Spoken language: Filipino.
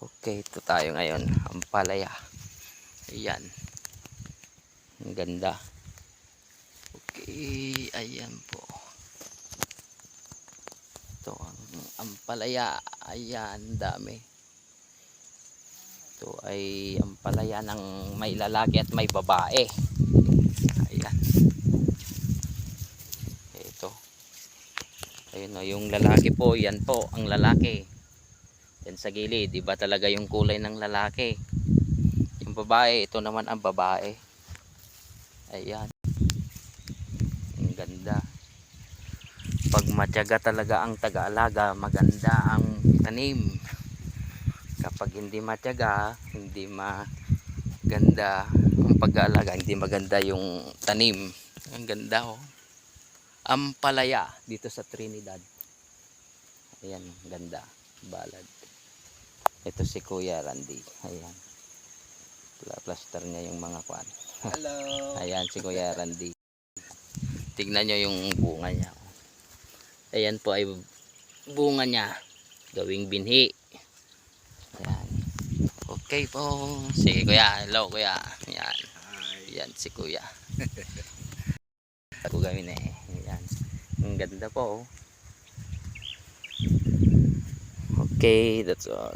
Okay, ito tayo ngayon. Ampalaya. Ayan. Ang ganda. Okay, ayan po. Ito ang ampalaya. Ayan, dami. Ito ay ampalaya ng may lalaki at may babae. Ayan. Ito. Ayun o, yung lalaki po. Yan po, ang lalaki. Yan sa gilid. Iba talaga yung kulay ng lalaki. Yung babae, ito naman ang babae. Ayan. Ang ganda. Pag matyaga talaga ang taga-alaga, maganda ang tanim. Kapag hindi matyaga, hindi maganda ang pag-aalaga, hindi maganda yung tanim. Ang ganda oh. Ampalaya dito sa Trinidad. Ayan, ganda. Balad. Ito si Kuya Randy. Ayan. Plaster niya yung mga kwan. Hello. Ayan si Kuya Randy. Tignan nyo yung bunga niya. Ayan po ay bunga niya. Gawing binhi. Ayan. Okay po. Si Kuya. Hello Kuya. Ayan. Ayan si Kuya. Ako gawin eh. Ayan. Ang ganda po. Okay, that's all.